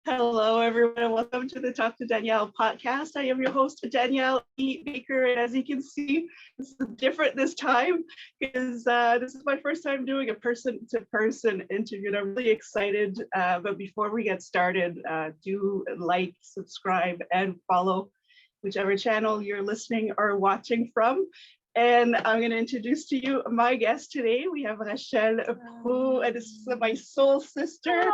Hello, everyone, and welcome to the Talk to Danielle podcast. I am your host, Danielle E. Baker, and as you can see, this is different this time because this is my first time doing a person-to-person interview, and I'm really excited. But before we get started, do like, subscribe, and follow whichever channel you're listening or watching from. And I'm going to introduce to you my guest today. We have Rachelle, and this is my soul sister.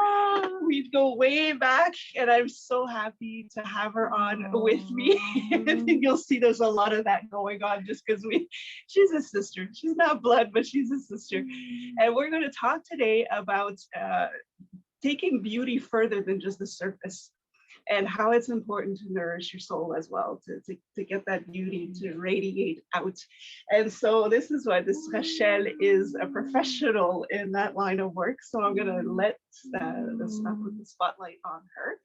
We go way back, and I'm so happy to have her on with me. I think you'll see there's a lot of that going on just because she's a sister. She's not blood, but she's a sister. And we're going to talk today about taking beauty further than just the surface, and how it's important to nourish your soul as well, to get that beauty to radiate out. And so this is why this Rachelle is a professional in that line of work. So I'm gonna let put the spotlight on her.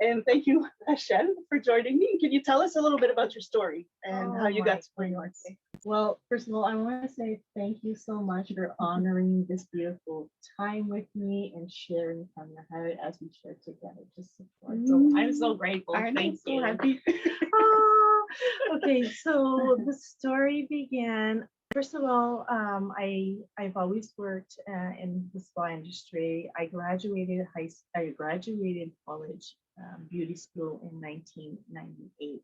And thank you, Rachelle, for joining me. Can you tell us a little bit about your story and how you got to where you are today? Well, first of all, I want to say thank you so much for honoring this beautiful time with me and sharing from your heart as we share together to support. So I'm so grateful. Thank you. So happy. Okay, so the story began. First of all, I've always worked in the spa industry. I graduated college beauty school in 1998.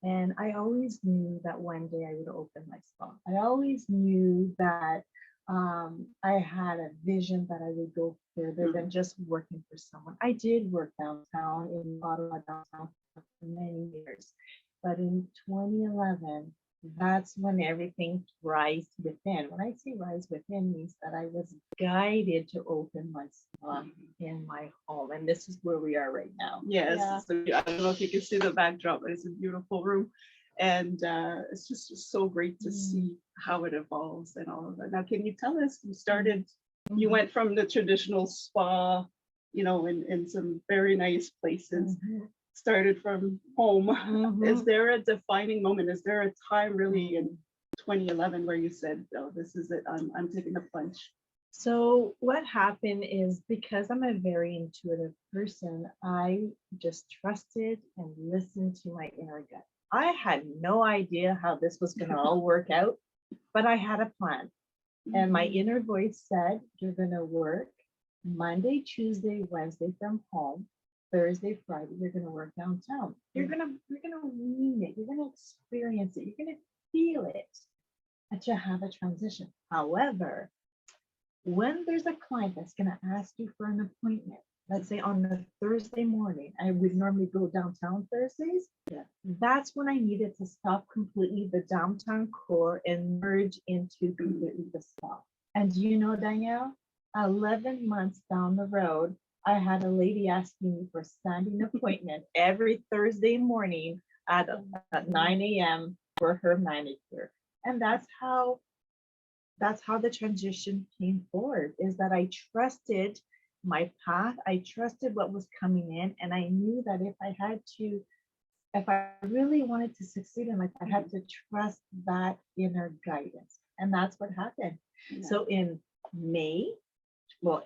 And I always knew that one day I would open my spa. I always knew that I had a vision that I would go further than just working for someone. I did work downtown in Ottawa, downtown for many years. But in 2011, that's when everything rised within. When I say rise within, means that I was guided to open my spa in my home. And this is where we are right now. Yes. Yeah. So I don't know if you can see the backdrop, but it's a beautiful room. And it's just so great to see how it evolves and all of that. Now, can you tell us, you went from the traditional spa, in some very nice places, started from home. Is there a defining moment? Is there a time really in 2011 where you said, oh, this is it, I'm taking a plunge? So what happened is, because I'm a very intuitive person, I just trusted and listened to my inner gut. I had no idea how this was going to all work out, but I had a plan. And my inner voice said, you're going to work Monday, Tuesday, Wednesday from home. Thursday, Friday, you're going to work downtown. You're going to mean it. You're going to experience it. You're going to feel it. And you have a transition. However, when there's a client that's going to ask you for an appointment, let's say on a Thursday morning, I would normally go downtown Thursdays. Yeah. That's when I needed to stop completely the downtown core and merge into completely the spa. And Danielle, 11 months down the road, I had a lady asking me for a standing appointment every Thursday morning at 9 a.m. for her manicure. And that's how the transition came forward, is that I trusted my path. I trusted what was coming in. And I knew that if I really wanted to succeed in life, I had to trust that inner guidance. And that's what happened. Yeah. So in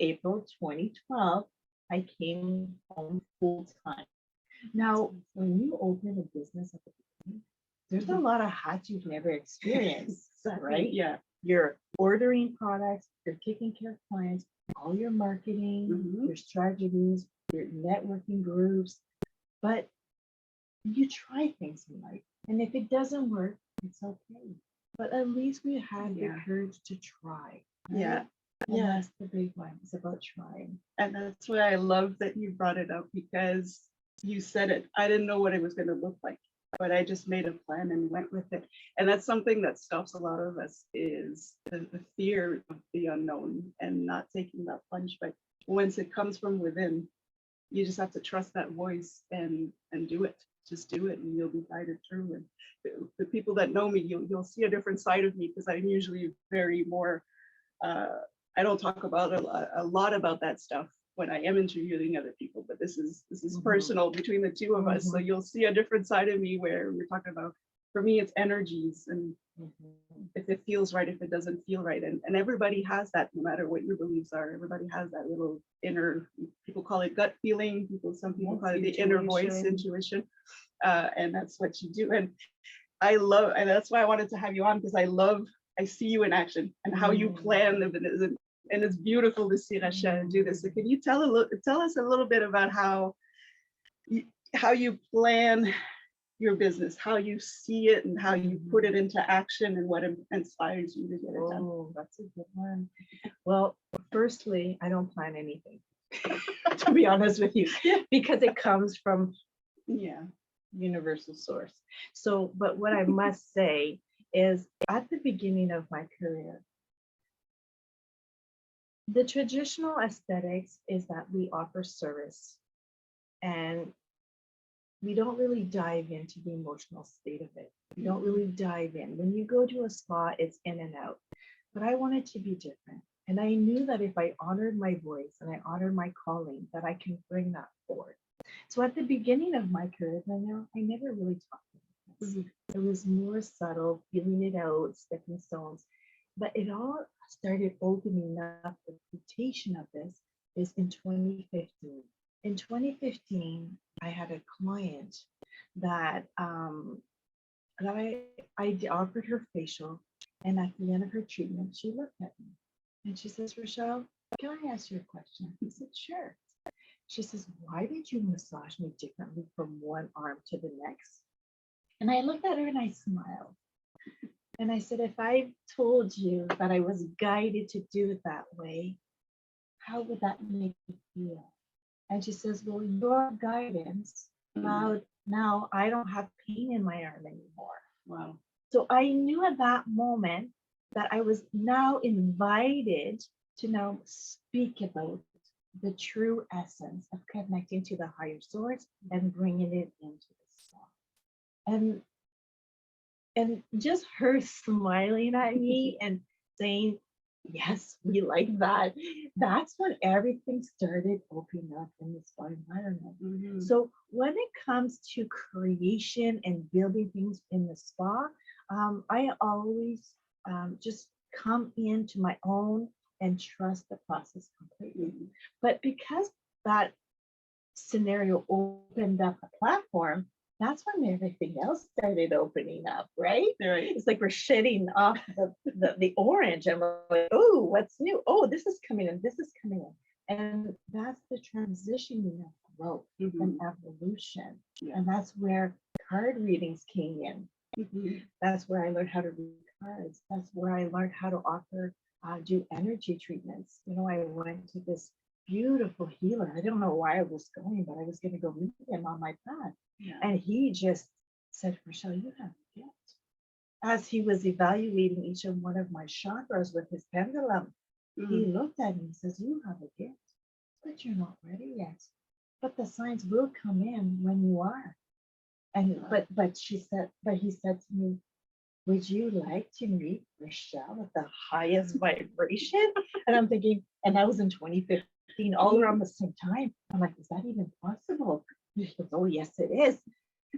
April 2012, I came home full time. Now, when you open a business at the beginning, there's a lot of hats you've never experienced, right? Yeah. You're ordering products, you're taking care of clients, all your marketing, your strategies, your networking groups, but you try things in life. And if it doesn't work, it's okay. But at least we had the courage to try. Right? Yeah. And that's the big one. It's about trying. And that's why I love that you brought it up, because you said it. I didn't know what it was going to look like, but I just made a plan and went with it. And that's something that stops a lot of us, is the fear of the unknown and not taking that plunge. But once it comes from within, you just have to trust that voice and do it. Just do it, and you'll be guided through. And the people that know me, you'll see a different side of me, because I'm usually very more. I don't talk about a lot about that stuff when I am interviewing other people, but this is personal between the two of us. So you'll see a different side of me where we're talking about for me, it's energies, and if it feels right, if it doesn't feel right, and everybody has that, no matter what your beliefs are. Everybody has that little inner, people call it gut feeling, some people call it the inner voice, intuition, and that's what you do. And I love, and that's why I wanted to have you on, because I see you in action and how you plan them, and it's beautiful to see Rachelle do this. So can you tell us a little bit about how you plan your business, how you see it, and how you put it into action, and what inspires you to get it done? Oh, that's a good one. Well, firstly, I don't plan anything, to be honest with you, because it comes from universal source. So, but what I must say is, at the beginning of my career, the traditional aesthetics is that we offer service, and we don't really dive into the emotional state of it. We don't really dive in. When you go to a spa, it's in and out. But I wanted to be different. And I knew that if I honored my voice and I honored my calling, that I can bring that forward. So at the beginning of my career, I never really talked about this. It was more subtle, feeling it out, stepping stones. But it all started opening up. The reputation of this is in 2015. In 2015, I had a client that I offered her facial, and at the end of her treatment, she looked at me and she says, "Rachelle, can I ask you a question?" I said, "Sure." She says, "Why did you massage me differently from one arm to the next?" And I looked at her and I smiled. And I said, "If I told you that I was guided to do it that way, how would that make you feel?" And she says, "Well, your guidance allowed, now I don't have pain in my arm anymore." Wow. So I knew at that moment that I was now invited to now speak about the true essence of connecting to the higher source and bringing it into the self. And just her smiling at me and saying, "Yes, we like that." That's when everything started opening up in the spa environment. So when it comes to creation and building things in the spa, I always just come into my own and trust the process completely. But because that scenario opened up a platform, that's when everything else started opening up, right? It's like we're shedding off the orange, and we're like, "Oh, what's new? Oh, this is coming in, this is coming in." And that's the transitioning of growth and evolution. And that's where card readings came in. That's where I learned how to read cards. That's where I learned how to offer, do energy treatments. I went to this beautiful healer. I don't know why I was going, but I was going to go meet him on my path. And he just said, "Rachelle, you have a gift." As he was evaluating each and one of my chakras with his pendulum, he looked at me and says, "You have a gift, but you're not ready yet. But the signs will come in when you are." And but he said to me, "Would you like to meet Rachelle at the highest vibration?" And I'm thinking, and that was in 2015, all around the same time. I'm like, "Is that even possible?" He goes, "Oh, yes, it is."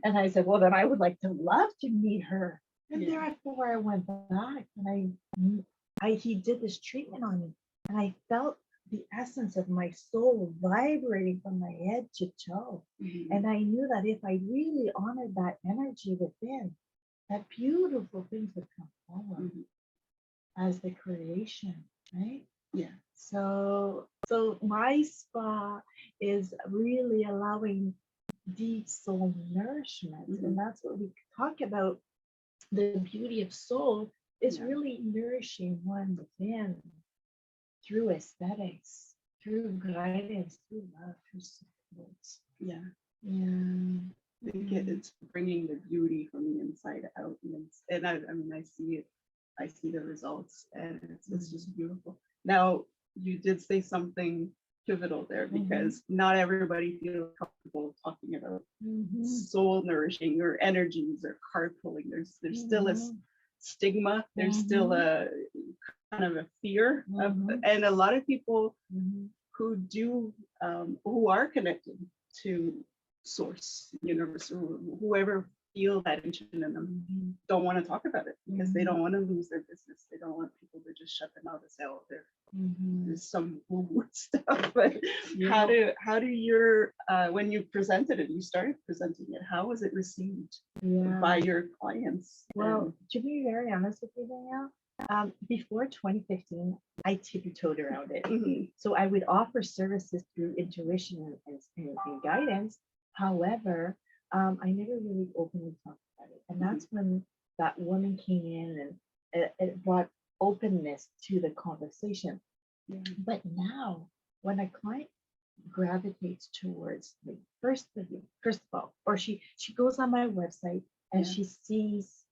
And I said, "Well, then I would like to love to meet her." And therefore I went back, and he did this treatment on me, and I felt the essence of my soul vibrating from my head to toe. And I knew that if I really honored that energy within, that beautiful things would come forward as the creation, right? So my spa is really allowing deep soul nourishment. And that's what we talk about. The beauty of soul is really nourishing one within through aesthetics, through guidance, through love, through support. It's bringing the beauty from the inside out. And I mean, I see it. I see the results, and it's just beautiful. Now, you did say something pivotal there, because not everybody feels comfortable talking about soul nourishing or energies or card pulling. There's still a stigma. There's still a kind of a fear of, and a lot of people who are connected to source, universe, or whoever feel that tension in them, don't want to talk about it because they don't want to lose their business. They don't want people to just shut them out and say, oh, there's some woo stuff. But how do your when you presented it, you started presenting it, how was it received by your clients? Well, to be very honest with you, Danielle, before 2015, I tippy-toed around it. So I would offer services through intuition and guidance. However, I never really openly talked about it. And that's when that woman came in and it brought openness to the conversation. But now, when a client gravitates towards like first of all, or she goes on my website and she sees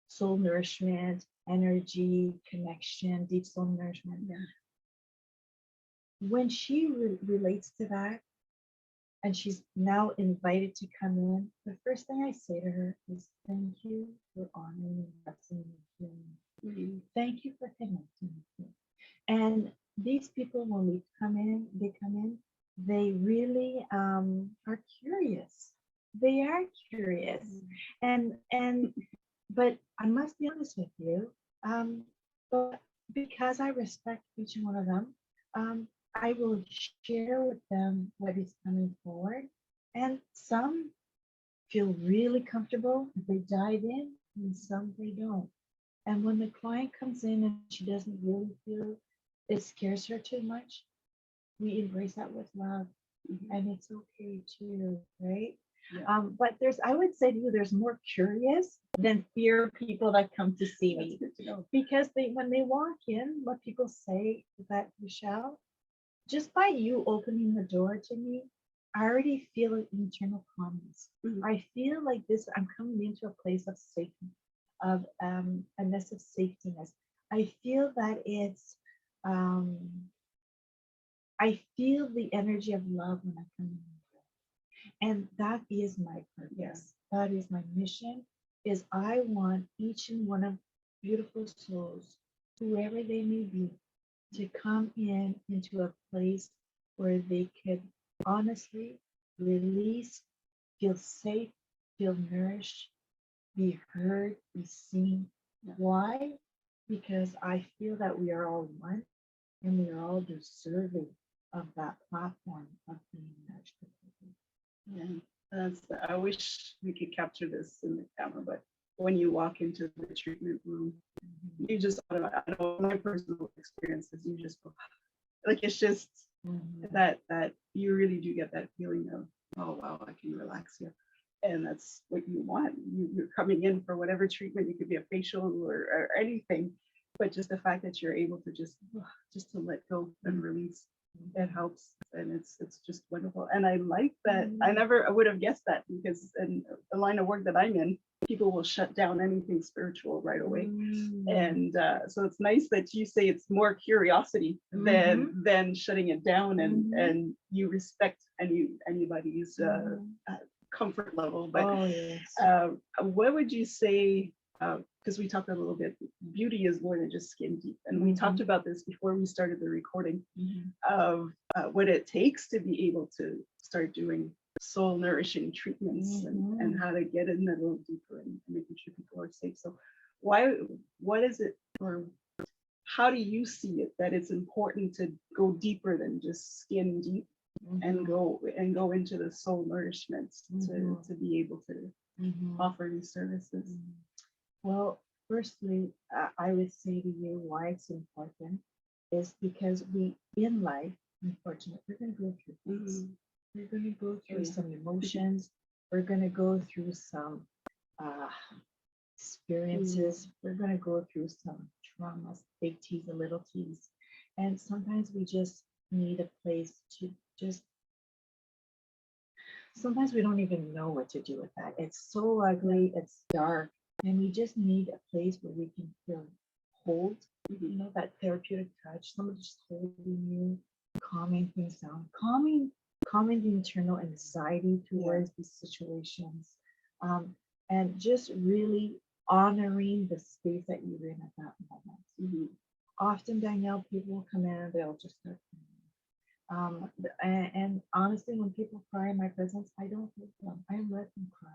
soul nourishment, energy, connection, deep soul nourishment. When she relates to that, and she's now invited to come in, the first thing I say to her is, thank you for honoring and blessing me. Thank you for connecting with me. And these people, when we come in, they really are curious. They are curious. But I must be honest with you, but because I respect each one of them, I will share with them what is coming forward. And some feel really comfortable, they dive in, and some they don't. And when the client comes in and she doesn't really feel it scares her too much, we embrace that with love. And it's okay too, right? But I would say to you, there's more curious than fear people that come to see me. Because when they walk in, what people say is that, Rachelle, just by you opening the door to me, I already feel an internal calmness. I feel like I'm coming into a place of safety, of a nest of safetyness. I feel that it's I feel the energy of love when I come in. And that is my purpose. That is my mission, is I want each and one of beautiful souls, whoever they may be, to come into a place where they could honestly release, feel safe, feel nourished, be heard, be seen. Why? Because I feel that we are all one and we are all deserving of that platform of being nourished. I wish we could capture this in the camera, but when you walk into the treatment room, you just, I know my personal experience is you just go, like, it's just that you really do get that feeling of, oh wow, I can relax here. And that's what you want. You're coming in for whatever treatment. It could be a facial or anything, but just the fact that you're able to just to let go and release, it helps. And it's just wonderful. And I like that. I would have guessed that, because in the line of work that I'm in, people will shut down anything spiritual right away. And so it's nice that you say it's more curiosity than shutting it down, and you respect anybody's comfort level. But what would you say, because we talked a little bit, beauty is more than just skin deep, and we talked about this before we started the recording, of what it takes to be able to start doing soul nourishing treatments, and how to get in a little deeper and making sure people are safe. So what is it, or how do you see it, that it's important to go deeper than just skin deep, and go into the soul nourishment to be able to offer these services? Well, firstly, I would say to you why it's important is because in life, unfortunately, we're going to go through things. We're going to go through some emotions. We're going to go through some experiences. We're going to go through some traumas, big T's and little T's. And sometimes we just need a place to sometimes we don't even know what to do with that. It's so ugly, it's dark, and we just need a place where we can feel hold, that therapeutic touch, somebody just holding you, calming things down, calming the internal anxiety towards these situations, and just really honoring the space that you're in at that moment. Often, Danielle, people will come in and they'll just start crying. And honestly, when people cry in my presence, I don't hurt them. I let them cry.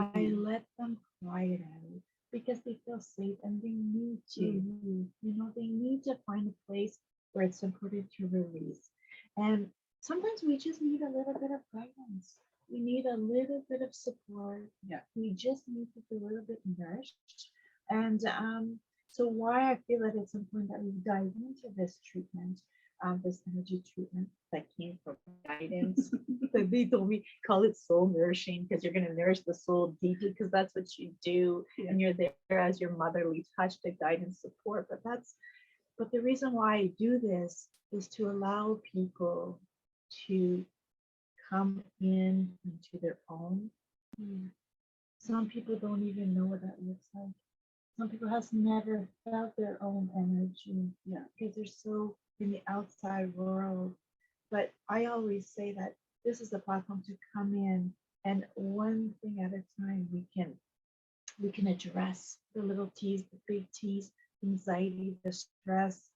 I let them cry it out because they feel safe and they need to. You know, they need to find a place where it's important to release. And sometimes we just need a little bit of guidance. We need a little bit of support. Yeah. We just need to be a little bit nourished. And so why I feel that it's important that we dive into this treatment, this energy treatment that came from guidance. That they told me call it soul nourishing because you're going to nourish the soul deeply because that's what you do, Yeah. and you're there as your motherly touch to guide and support. But the reason why I do this is to allow people to come in into their own. Some people don't even know what that looks like. Some people has never felt their own energy, because they're so in the outside world. But I always say that this is a platform to come in, and one thing at a time we can address the little T's, the big T's, anxiety, the stress,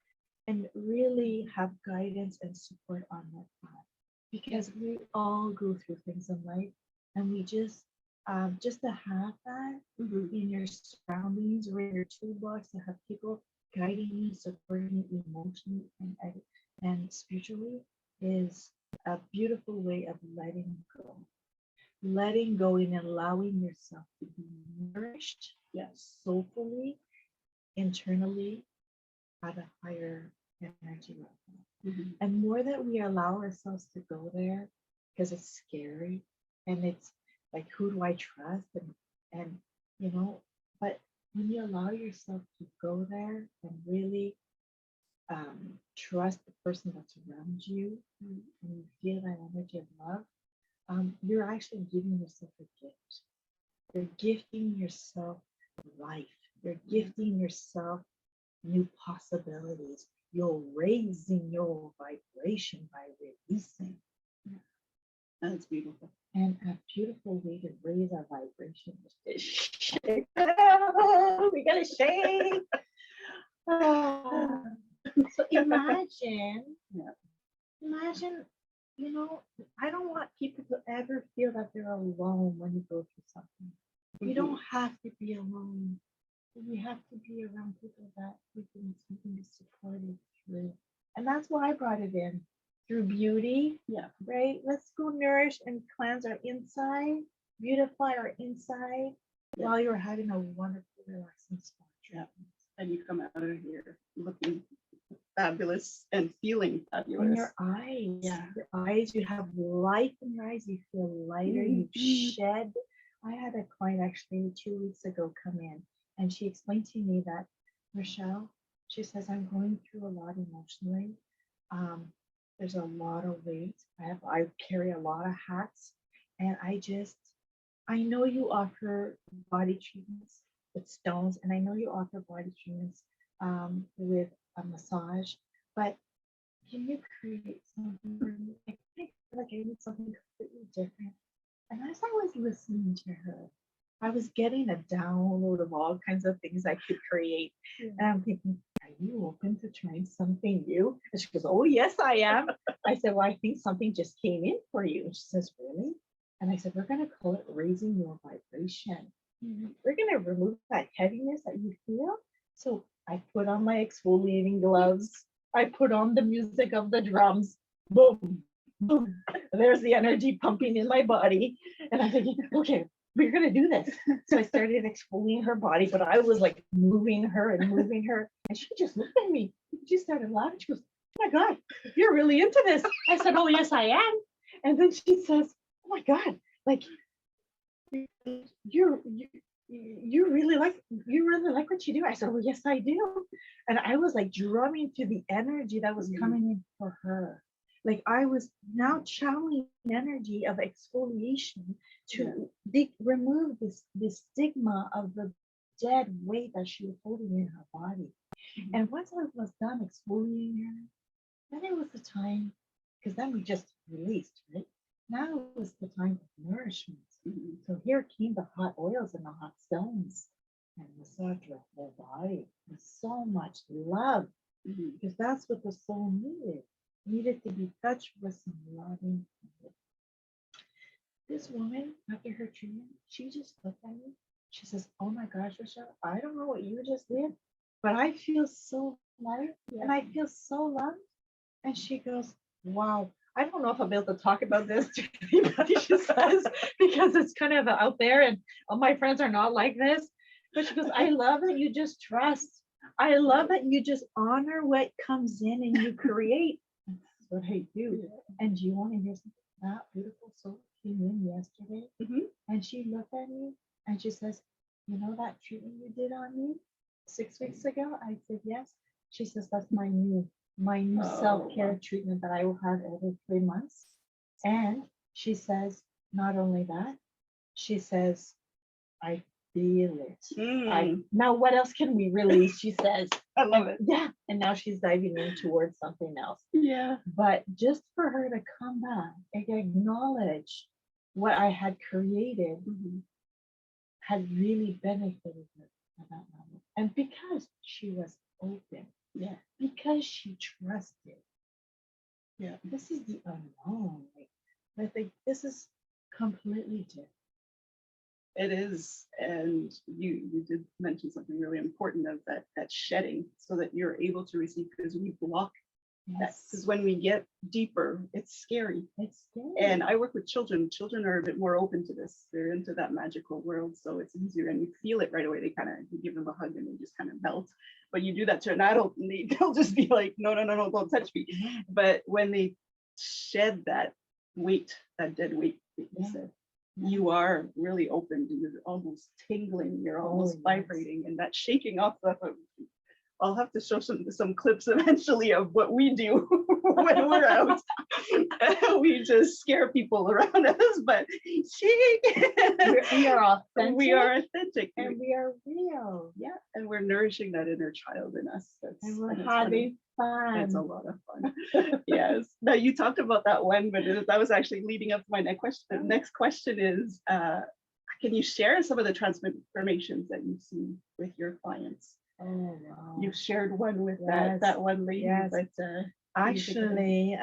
and really have guidance and support on that path. Because we all go through things in life, and we just to have that in your surroundings or in your toolbox, to have people guiding you, supporting you emotionally and spiritually, is a beautiful way of letting go and allowing yourself to be nourished, soulfully, internally, at a higher energy level. And more that we allow ourselves to go there, because it's scary, and it's like, who do I trust? And you know, but when you allow yourself to go there and really trust the person that's around you, and you feel that energy of love, you're actually giving yourself a gift. You're gifting yourself life. You're gifting yourself new possibilities. You're raising your vibration by releasing. That's beautiful. And a beautiful way to raise our vibration is to shake. We gotta shake. So imagine, you know, I don't want people to ever feel that they're alone when you go through something. You don't have to be alone. You have to be around people that we can something to support you through. And that's why I brought it in through beauty. Right? Let's go nourish and cleanse our inside, beautify our inside while you're having a wonderful, relaxing spa trip. And you come out of here looking fabulous and feeling fabulous. And your eyes, you have life in your eyes, you feel lighter, you shed. I had a client actually 2 weeks ago come in, and she explained to me that, Rachelle, she says, I'm going through a lot emotionally. There's a lot of weight. I carry a lot of hats, and I know you offer body treatments with stones, and I know you offer body treatments with a massage, but can you create something for me? I feel like I need something completely different. And as I was listening to her, I was getting a download of all kinds of things I could create. And I'm thinking, are you open to trying something new? And she goes, oh, yes, I am. I said, well, I think something just came in for you. And she says, really? And I said, we're going to call it raising your vibration. We're going to remove that heaviness that you feel. So I put on my exfoliating gloves. I put on the music of the drums. Boom, boom. There's the energy pumping in my body. And I'm thinking, okay, we're going to do this. So I started exfoliating her body, but I was like moving her. And she just looked at me. She started laughing. She goes, oh my God, you're really into this. I said, oh, yes, I am. And then she says, oh my God, like, you really like what you do. I said, oh, yes, I do. And I was like drumming to the energy that was coming in for her. Like I was now channeling energy of exfoliation to remove this stigma of the dead weight that she was holding in her body. And once I was done exfoliating her, then it was the time, because then we just released, right? Now it was the time of nourishment. So here came the hot oils and the hot stones and massage her whole body with so much love, because that's what the soul needed to be touched with some loving. This woman, after her treatment, she just looked at me. She says, "Oh my gosh, Rachelle, I don't know what you just did, but I feel so light and I feel so loved." And she goes, "Wow, I don't know if I'll be able to talk about this to anybody," she says, "because it's kind of out there and all my friends are not like this." But she goes, "I love that you just trust. I love that you just honor what comes in and you create." And that's what I do. And do you want to hear something? That beautiful soul came in yesterday and she looked at me and she says, "You know that treatment you did on me 6 weeks ago?" I said, "Yes." She says, "That's my new self-care treatment that I will have every 3 months." And she says, not only that, she says, "I feel it. Now what else can we release?" She says. I love it. Yeah. And now she's diving in towards something else. Yeah. But just for her to come back and acknowledge what I had created had really benefited her at that moment. And because she was open, because she trusted, this is the unknown. I think this is completely different. It is, and you did mention something really important of that shedding, so that you're able to receive, because we block that. Because when we get deeper, it's scary. It's scary. And I work with children. Children are a bit more open to this. They're into that magical world, so it's easier, and you feel it right away. They kind of, you give them a hug and they just kind of melt. But you do that to an adult, and they'll just be like, "No, no, no, no, don't touch me." But when they shed that weight, that dead weight that you said, you are really open. You're almost tingling. You're almost vibrating, and that shaking off the. I'll have to show some clips eventually of what we do when we're out. We just scare people around us, but we are authentic. We are authentic, and we are real. Yeah, and we're nourishing that inner child in us. And we're having fun. It's a lot of fun. Yes. Now you talked about that one, but that was actually leading up to my next question. The next question is, can you share some of the transformations that you've seen with your clients? Oh, wow. You've shared one with that one lady, but actually,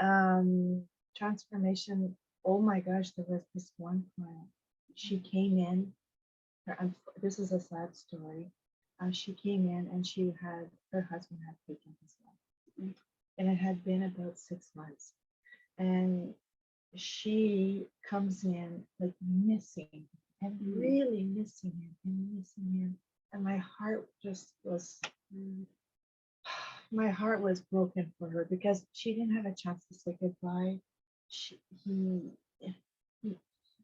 transformation. Oh my gosh, there was this one client. She came in. This is a sad story. She came in and her husband had taken his life, and it had been about 6 months. And she comes in like missing and really missing him and missing him. And my heart was broken for her because she didn't have a chance to say goodbye. He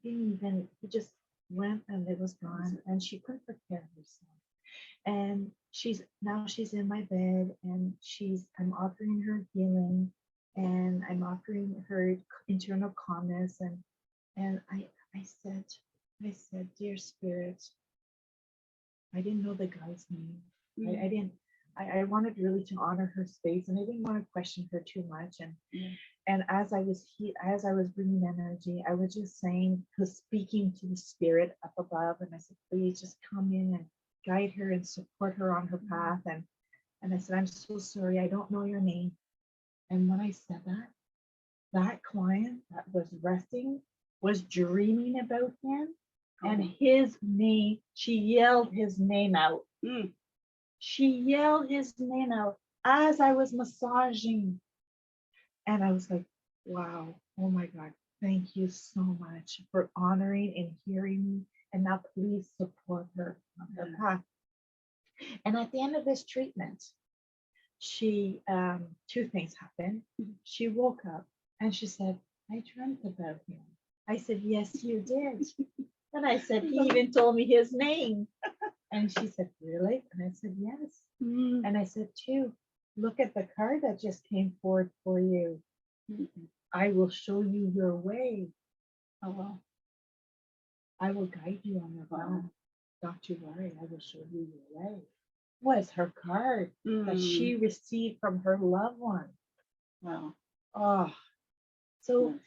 he just went and it was gone, and she couldn't prepare herself. And she's in my bed, and I'm offering her healing, and I'm offering her internal calmness, and I said, "Dear Spirit, I didn't know the guy's name. I didn't. I wanted really to honor her space, and I didn't want to question her too much. And as I was bringing energy, I was just speaking to the spirit up above, and I said, "Please just come in and guide her and support her on her path." And I said, "I'm so sorry, I don't know your name." And when I said that, that client that was resting was dreaming about him. And his name, she yelled his name out. She yelled his name out as I was massaging. And I was like, wow, oh my God, thank you so much for honoring and hearing me. And now please support her on her path. And at the end of this treatment, she, two things happened. She woke up and she said, "I dreamt about him." I said, "Yes, you did." And I said, "He even told me his name." And she said, "Really?" And I said, "Yes." And I said, "Too, look at the card that just came forward for you. I will show you your way. Oh, well, I will guide you on your path. Don't you worry, I will show you your way." Was her card that she received from her loved one. Wow. Oh, so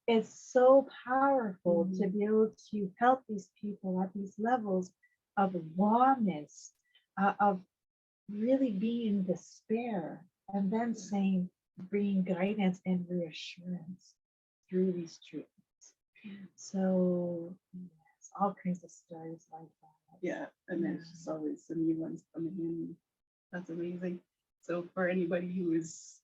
it's so powerful to be able to help these people at these levels of rawness, of really being in despair, and then bringing guidance and reassurance through these treatments. So yes, all kinds of stories like that. Yeah, and there's just always some new ones coming in. That's amazing. So for anybody who is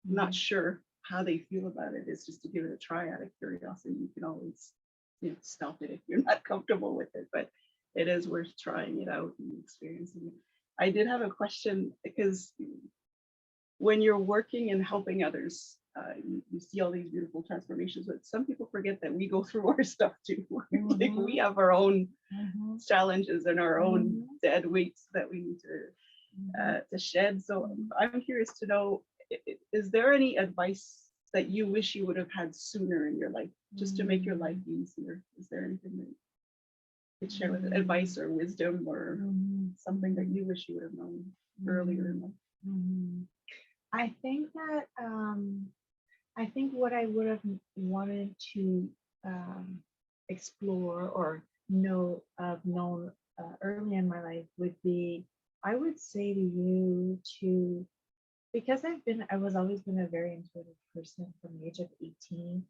not sure how they feel about it, is just to give it a try out of curiosity. You can always, stop it if you're not comfortable with it, but it is worth trying it out and experiencing it. I did have a question because when you're working and helping others, you see all these beautiful transformations, but some people forget that we go through our stuff too. Like we have our own challenges and our own dead weights that we need to shed. So I'm curious to know, is there any advice that you wish you would have had sooner in your life, just to make your life easier? Is there anything that you could share with advice or wisdom or something that you wish you would have known earlier in life? I think that I think what I would have wanted to explore or known early in my life would be, I would say to you to, because I was always been a very intuitive person from the age of 18.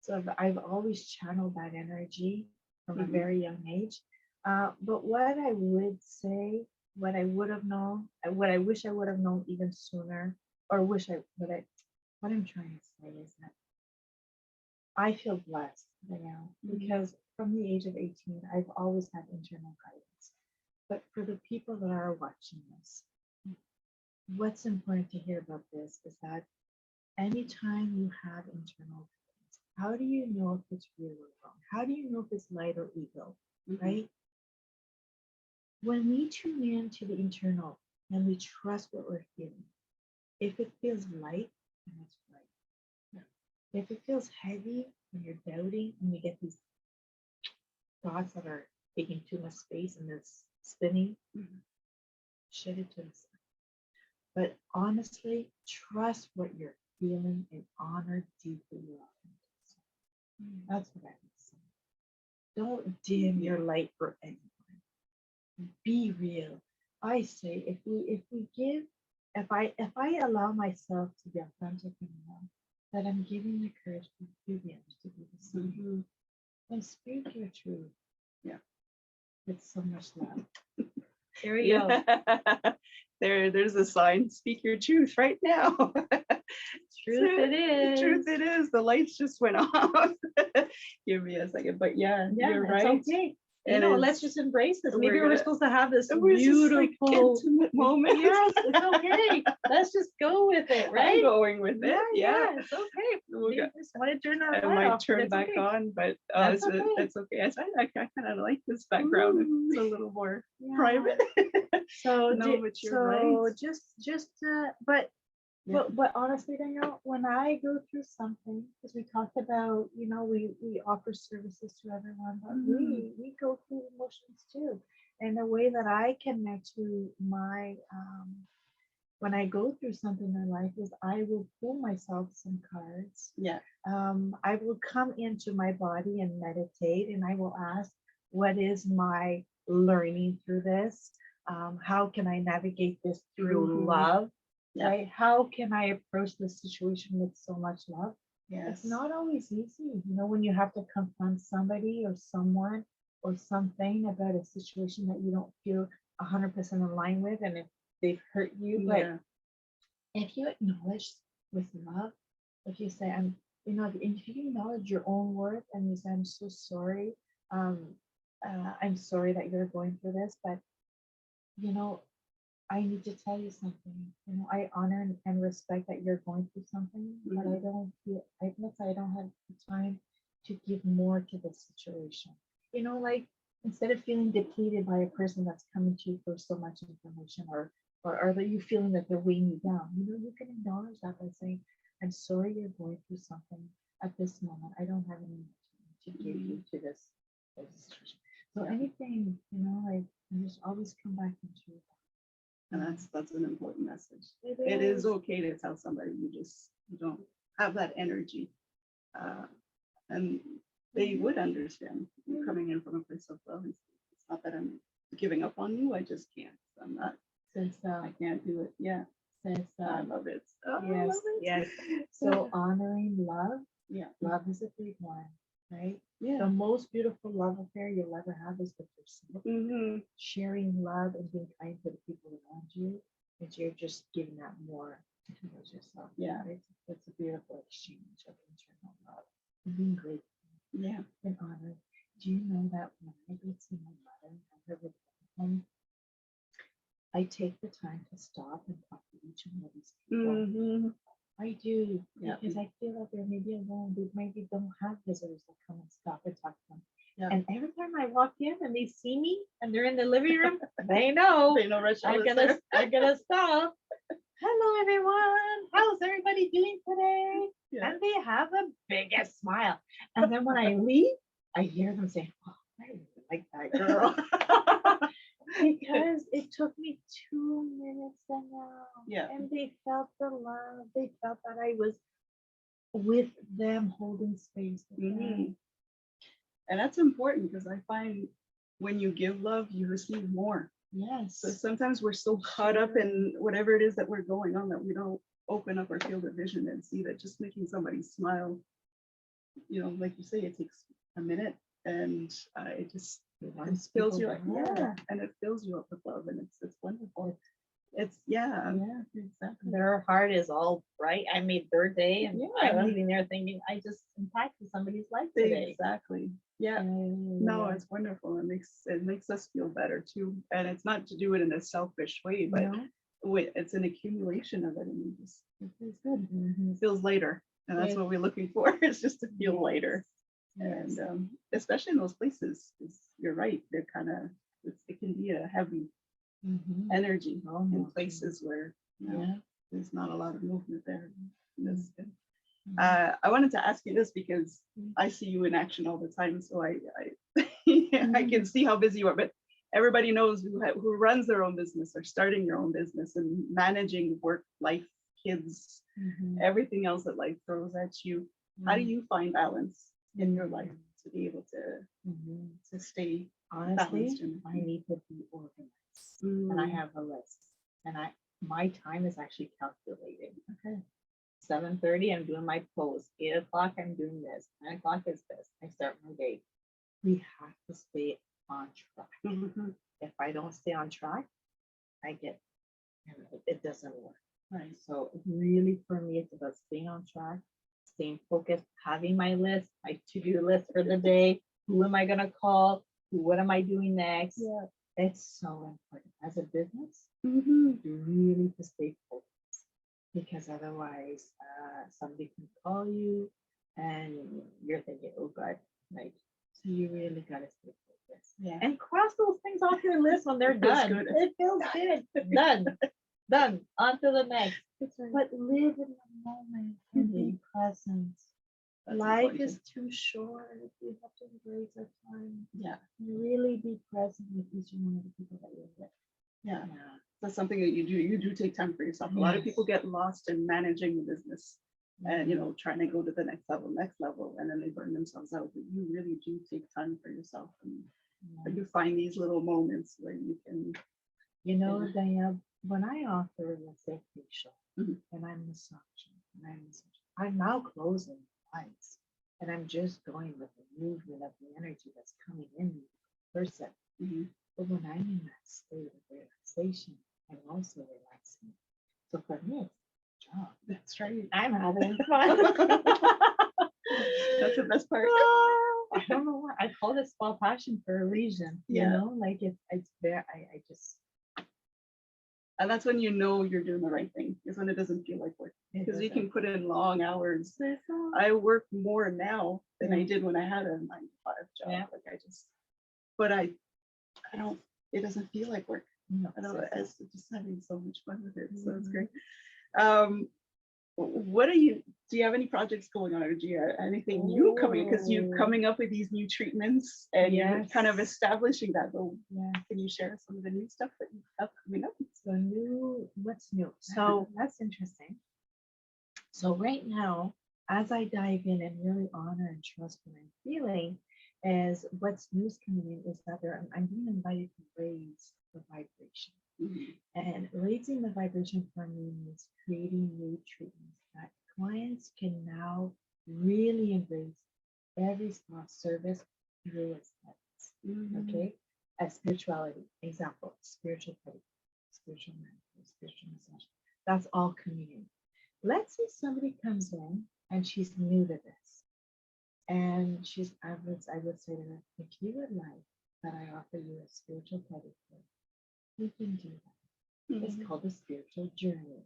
So I've always channeled that energy from a very young age. But what I would say, what I would have known, what I wish I would have known even sooner, or what I'm trying to say is that I feel blessed right now because from the age of 18, I've always had internal guidance. But for the people that are watching this, what's important to hear about this is that anytime you have internal guidance, how do you know if it's real or wrong? How do you know if it's light or ego, right? When we tune in to the internal and we trust what we're feeling, if it feels light, then it's right. If it feels heavy and you're doubting and you get these thoughts that are taking too much space and it's spinning, shed it to the side. But honestly, trust what you're feeling and honor deeply your authenticity. That's what I would say. Don't dim your light for anyone. Be real. I say if I allow myself to be authentic enough, that I'm giving the courage to the others to be the same. And speak your truth. Yeah. With so much love. There we go. There's a sign. Speak your truth right now. Truth it is. Truth it is. The lights just went off. Give me a second. But yeah, you're right. Okay. Let's just embrace this. Maybe we're supposed to have this beautiful, like intimate moment. Yes, it's okay. Let's just go with it, right? I'm going with it. Yeah. It's okay. We just want to turn our light I might off, turn back on, but it's okay. I kind of like this background. It's a little more private. So no, but you're right. But honestly, Danielle, when I go through something, because we talked about, we offer services to everyone, but we go through emotions too. And the way that I connect to my when I go through something in life is I will pull myself some cards. Yeah. I will come into my body and meditate, and I will ask, what is my learning through this? How can I navigate this through love? Yeah. Right? How can I approach this situation with so much love? Yes. It's not always easy, when you have to confront somebody or someone or something about a situation that you don't feel 100% in line with, and if they've hurt you. But if you acknowledge with love, if you say, if you acknowledge your own worth and you say, I'm so sorry, I'm sorry that you're going through this, but I need to tell you something. I honor and respect that you're going through something, but I don't have the time to give more to this situation. Like instead of feeling depleted by a person that's coming to you for so much information, or that you feeling that they're weighing you down, you can acknowledge that by saying, I'm sorry you're going through something at this moment. I don't have any time to give you to this situation. So anything, like just always come back into it. And that's an important message. It is okay to tell somebody you don't have that energy, and they would understand. You're coming in from a place of love. It's not that I'm giving up on you. I just can't. I'm not. I can't do it. Yeah. I love it. Oh, yes. I love it. Yes. So honoring love Yeah. Love is a big one, right? Yeah. The most beautiful love affair you'll ever have is with yourself. Mm-hmm. Sharing love and being kind to the people around you, and you're just giving that more towards yourself. Yeah. It's a beautiful exchange of internal love and being grateful Yeah. and honored. Do you know that when I go see my mother and have her with home, I take the time to stop and talk to each one of these people. Mm-hmm. I do, Yeah. because I feel that they're maybe alone. They maybe don't have visitors that come and stop and talk to them. Yeah. And every time I walk in and they see me and they're in the living room, they know They know Rachelle is there. I'm gonna stop. Hello everyone. How's everybody doing today? Yeah. And they have the biggest smile. And then when I leave, I hear them say, "Oh, I really like that girl." Because it took me 2 minutes Yeah. and they felt the love. They felt that I was with them, holding space with Mm-hmm. them. And that's important because I find when you give love, you receive more. Yes. So sometimes we're so caught up in whatever it is that we're going on that we don't open up our field of vision and see that just making somebody smile, like you say, it takes a minute, and it just fills you up. Yeah, and it fills you up with love, and it's wonderful. It's Yeah, exactly. their heart is all bright. I made their day, and Yeah. I'm leaving there thinking I just impacted somebody's life today. Exactly. Yeah. No, it's wonderful. It makes us feel better too, and it's not to do it in a selfish way, but it's an accumulation of it, and it feels good. It feels lighter, and that's what we're looking for. It's just to feel lighter, and especially in those places, 'cause you're right. They're kind of it can be a heavy energy in places where there's not a lot of movement there. That's good. I wanted to ask you this because I see you in action all the time, so I I can see how busy you are. But everybody knows who runs their own business or starting your own business and managing work, life, kids, everything else that life throws at you. How do you find balance in your life to be able to stay Honestly, balanced? I need to be organized, and I have a list, and my time is actually calculated. Okay. 7:30, I'm doing my post. 8 o'clock, I'm doing this. 9 o'clock is this. I start my day. We have to stay on track. If I don't stay on track, it doesn't work. Right. So really, for me, it's about staying on track, staying focused, having my list, my to-do list for the day. Who am I gonna call? What am I doing next? Yeah. It's so important as a business. Really to stay focused. Because otherwise, somebody can call you and you're thinking, oh God, right? So you really got to stay focused. Yeah. And cross those things off your list when they're done. Good. It feels good. Done. On to the next. But live in the moment and be present. Life is too short. We have to embrace our time. Yeah. Really be present with each one of the people that you're with. Yeah. That's something that you do. You do take time for yourself. A lot of people get lost in managing the business and trying to go to the next level, and then they burn themselves out. But you really do take time for yourself, and you find these little moments where you can. Danielle, when I offer, let's say, facial, and I'm massaging, I'm now closing eyes, and I'm just going with the movement of the energy that's coming in the person. But when I'm in that state of relaxation, I'm also relaxing. So for me, it's a job. That's right. I'm having fun. That's the best part. I don't know why. I call this spa passion for a reason. Like it's there. I just. And that's when you know you're doing the right thing, is when it doesn't feel like work. Because you can put in long hours. I work more now than I did when I had a 9-to-5 job. Yeah. But I don't, it doesn't feel like work. No, I don't, it's just having so much fun with it. So it's great. Do you have any projects going on, or do you have anything new coming? Because you're coming up with these new treatments and you're kind of establishing that. So can you share some of the new stuff that you have coming up? What's new? So that's interesting. So right now, as I dive in and really honor and trust what I'm feeling, is what's new is coming in is that I'm being invited to raise the vibration. And raising the vibration for me means creating new treatments that clients can now really embrace every small service through its lens. Okay, as spirituality, example, spiritual prayer, spiritual meditation, spiritual massage. That's all coming in. Let's say somebody comes in and she's new to this, and I would say to her, if you would like that I offer you a spiritual pedicure, we can do that. It's called a spiritual journey.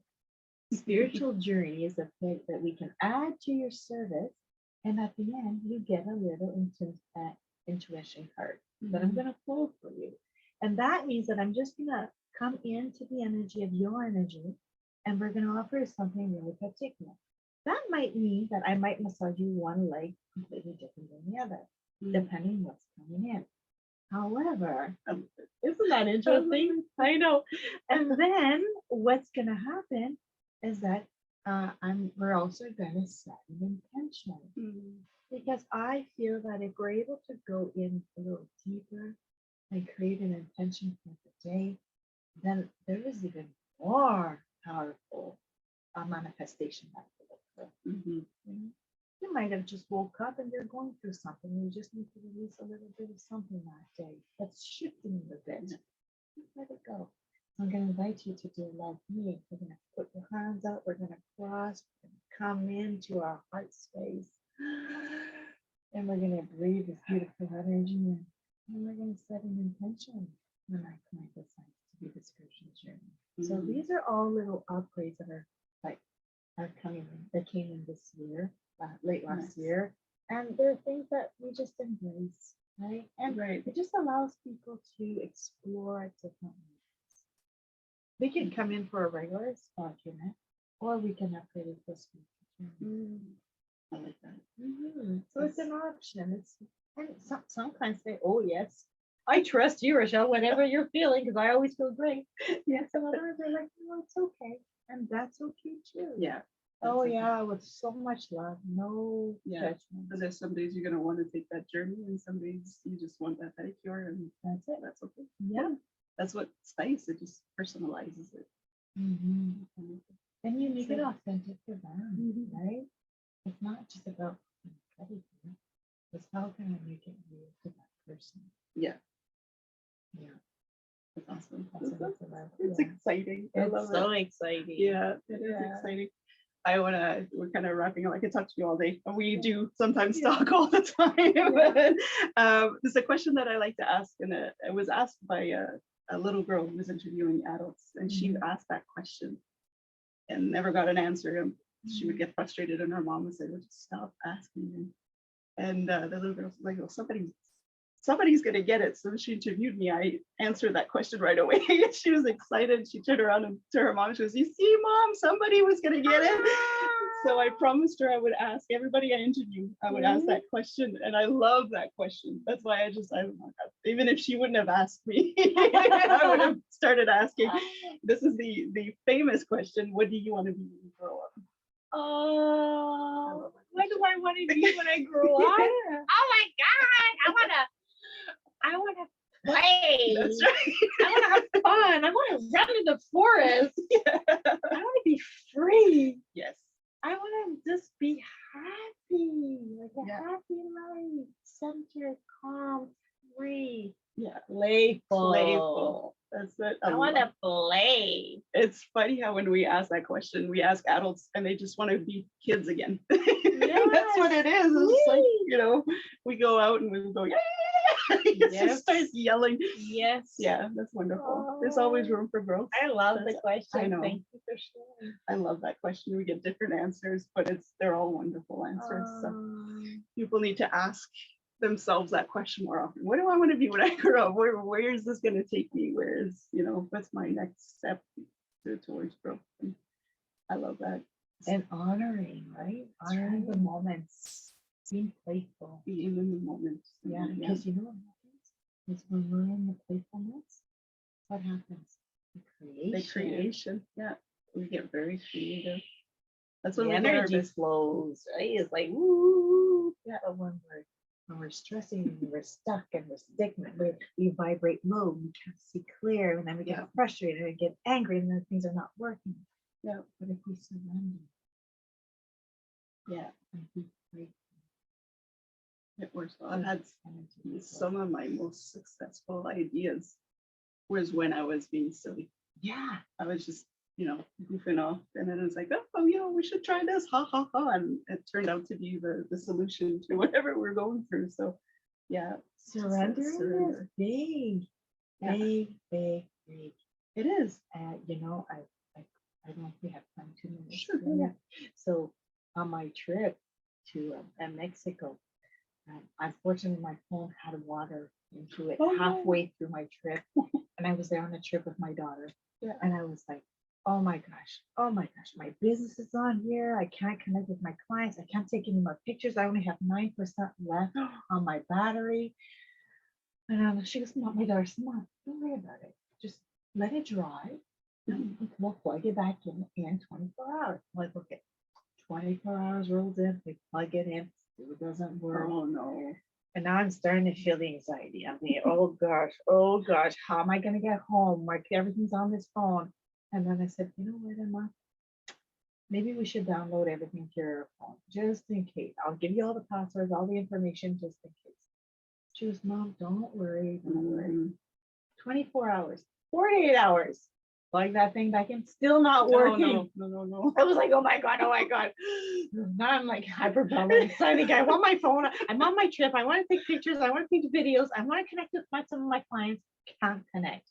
Spiritual journey is a thing that we can add to your service, and at the end you get a little intuition card that I'm going to pull for you, and that means that I'm just going to come into the energy of your energy, and we're going to offer you something really particular. That might mean that I might massage you one leg completely different than the other, depending what's coming in. However, isn't that interesting? I know. And then what's going to happen is that we're also going to set an intention, because I feel that if we're able to go in a little deeper and create an intention for the day, then there is even more powerful manifestation that will occur. You might have just woke up and you're going through something. You just need to release a little bit of something that day that's shifting a bit. Just let it go. I'm going to invite you to do like me. We're going to put your hands out. We're going to cross and come into our heart space. And we're going to breathe this beautiful energy in. And we're going to set an intention when I client decides to be the spiritual journey. So these are all little upgrades that are coming in. They came in this year, late last year. And they're things that we just embrace, right? And it just allows people to explore different ways. We can come in for a regular spa treatment, or we can upgrade it for spiritual journey. I like that. So it's an option. And some clients say, "Oh yes, I trust you, Rachelle, whatever you're feeling, because I always feel great." Yes, some others are like, "No, it's okay," and that's okay too. Yeah. Oh yeah, with so much love, no judgment. So there's some days you're gonna want to take that journey, and some days you just want that pedicure, and That's it. that's okay. Yeah. That's what spice. It just personalizes it. And you make it authentic for them, right? It's not just about pedicure. It's how can I make it real to that person? Yeah. Yeah. That's awesome. It's exciting. I love so it. exciting. Yeah, it is exciting. We're kind of wrapping up. I could talk to you all day. We do sometimes talk all the time. But, there's a question that I like to ask, and it was asked by a little girl who was interviewing adults, and she asked that question and never got an answer. And she would get frustrated, and her mom would say, "Well, just stop asking me." And the little girl was like, "Well, somebody's gonna get it." So she interviewed me. I answered that question right away. She was excited. She turned around and to her mom, she was, "You see, Mom, somebody was gonna get it." So I promised her I would ask everybody I interviewed. I would ask that question, and I love that question. That's why even if she wouldn't have asked me, I would have started asking. This is the famous question: what do you want to be when you grow up? Oh, what do I want to be when I grow up? Oh my God, I want to play. That's right. I want to have fun. I want to run in the forest. I want to be free. Yes. I want to just be happy, like a happy life, centered, calm, free, playful. That's it. I want to play. It's funny how when we ask that question, we ask adults and they just want to be kids again. That's what it is. It's like, we go out and we go, yeah. Just starts yelling. Yes. Yeah, that's wonderful. There's always room for growth. I love the question. I know. Thank you for sharing. I love that question. We get different answers, but they're all wonderful answers. So people need to ask themselves that question more often. What do I want to be when I grow up? Where is this going to take me? What's my next step towards growth? And I love that. And honoring, right? Honoring the moments. Being playful. Being in the moment. Yeah, because you know what happens? Is when we're in the playfulness, what happens? The creation. Yeah. We get very creative. That's when the energy flows, right? It's like, woo. Yeah, when we're stressing and we're stuck and we're stagnant, we vibrate low, we can't see clear, and then we get frustrated and get angry, and then things are not working. Yeah. But if we surrender, and we great. It works well. I've had some of my most successful ideas was when I was being silly. Yeah. I was just, goofing off. And then it was like, oh, we should try this. Ha, ha, ha. And it turned out to be the solution to whatever we're going through. So, yeah. Surrendering is big. Yeah. Big. It is. You know, I don't know if we have time, 2 minutes. Sure. Yeah. So on my trip to Mexico, unfortunately, my phone had water into it halfway through my trip. And I was there on a trip with my daughter. Yeah. And I was like, oh my gosh, my business is on here. I can't connect with my clients. I can't take any more pictures. I only have 9% left on my battery. And she goes, Mom, my daughter said, Mom, don't worry about it. Just let it dry. And we'll plug it back in 24 hours. I'm like, okay, 24 hours rolls in, we plug it in, it doesn't work. Oh no. And now I'm starting to feel the anxiety. I'm thinking, oh gosh, how am I going to get home? Like everything's on this phone. And then I said, you know what, Emma? Maybe we should download everything to your phone, just in case. I'll give you all the passwords, all the information, just in case. She was, Mom, don't worry. 24 hours, 48 hours. Plug that thing back in, still not working. No. I was like, oh my God. Now I'm like hyperventilating. So I think I want my phone. I'm on my trip. I want to take pictures. I want to take videos. I want to connect with some of my clients. Can't connect.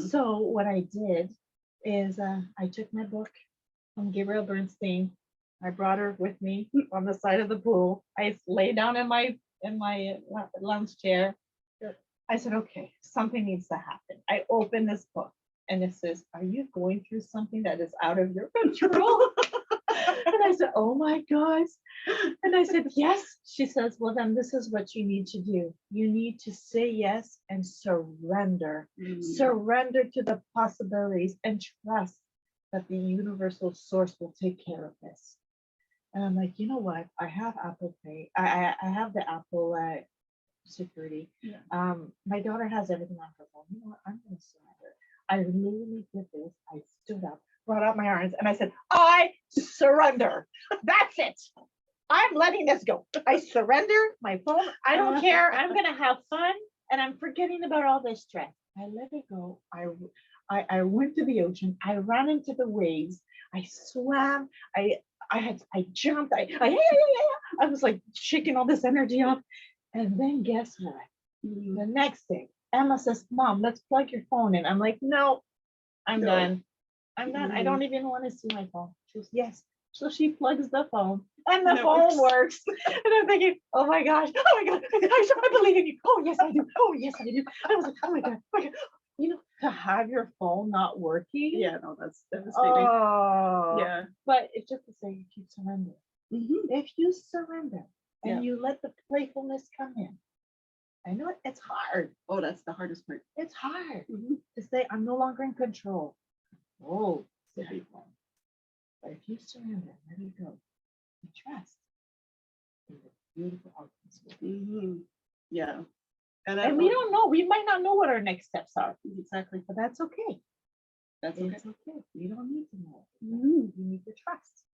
So what I did is I took my book from Gabrielle Bernstein. I brought her with me on the side of the pool. I lay down in my lounge chair. I said, okay, something needs to happen. I opened this book. And it says, are you going through something that is out of your control? And I said, oh my gosh. And I said, yes. She says, well, then this is what you need to do. You need to say yes and surrender. Surrender to the possibilities and trust that the universal source will take care of this. And I'm like, you know what? I have Apple Pay. I have the Apple security. Yeah. My daughter has everything on her phone. You know what? I'm going to surrender. I literally did this. I stood up, brought out my arms, and I said, I surrender. That's it. I'm letting this go. I surrender my phone. I don't care. I'm going to have fun, and I'm forgetting about all this stress. I let it go. I went to the ocean. I ran into the waves. I swam. I jumped. I was like shaking all this energy off. And then guess what? The next thing, Emma says, Mom, let's plug your phone in. I'm like, no, I'm done. I don't even want to see my phone. She goes, yes. So she plugs the phone and the phone works. And I'm thinking, oh my gosh, I believe in you. Oh, yes, I do. I was like, oh my God. You know, to have your phone not working. Yeah, no, that's devastating. Oh, yeah. But it's just to say, if you surrender. If you surrender and you let the playfulness come in, I know it's hard. Oh, that's the hardest part. It's hard to say, I'm no longer in control. Oh, it's a big one. But if you surrender, let it go, you trust in the beautiful outcomes. Yeah. And we don't know. We might not know what our next steps are. Exactly. But that's okay. It's okay. You don't need to know. You need to trust.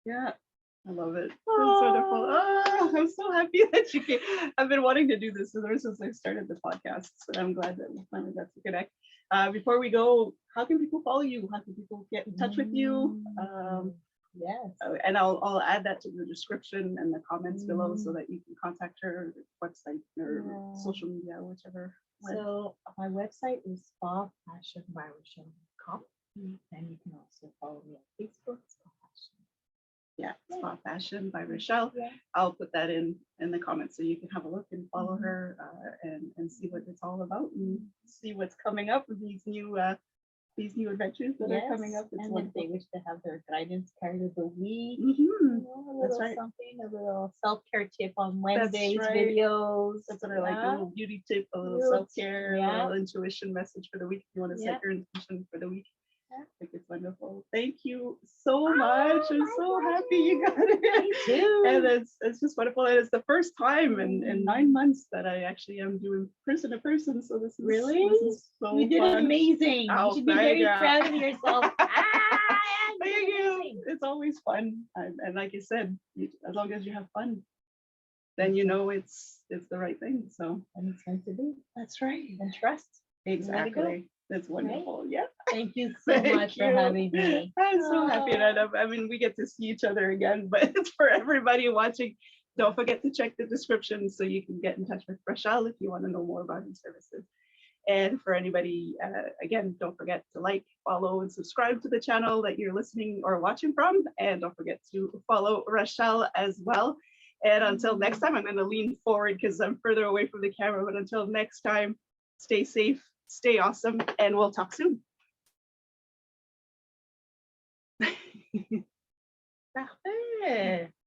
Yeah. I love it. That's wonderful. Oh, I'm so happy that you came. I've been wanting to do this ever since I started the podcast. So I'm glad that we finally got to connect. Before we go, how can people follow you? How can people get in touch with you? Yes. And I'll add that to the description and the comments below so that you can contact her website or social media, whichever. So my website is spafashionbyrachelle.com. And you can also follow me on Facebook. Yeah, Spa Fashion by Rachelle. Yeah. I'll put that in the comments so you can have a look and follow her and see what it's all about and see what's coming up with these new adventures that are coming up. It's and if they wish to have their guidance card of the week, that's right. A little self-care tip on Wednesdays videos. That's what I like. A little beauty tip, a little self-care, a little intuition message for the week. If you want to set your intention for the week. I think it's wonderful. Thank you so much. I'm so happy you got it. Me too. And it's just wonderful. And it's the first time in 9 months that I actually am doing person to person. So this is so you did fun. amazing. You should be very proud of yourself. Thank you. It's always fun. And like you said, as long as you have fun, then you know it's the right thing. So And it's meant to be. that's right. And trust. Exactly. That's wonderful. Yeah. Thank you so Thank much for you. having me. I'm so happy that I mean we get to see each other again, but it's for everybody watching. Don't forget to check the description so you can get in touch with Rachelle if you want to know more about his services. And for anybody, again, don't forget to like, follow, and subscribe to the channel that you're listening or watching from. And don't forget to follow Rachelle as well. And until next time, I'm going to lean forward because I'm further away from the camera. But until next time, stay safe, stay awesome, and we'll talk soon. Parfait.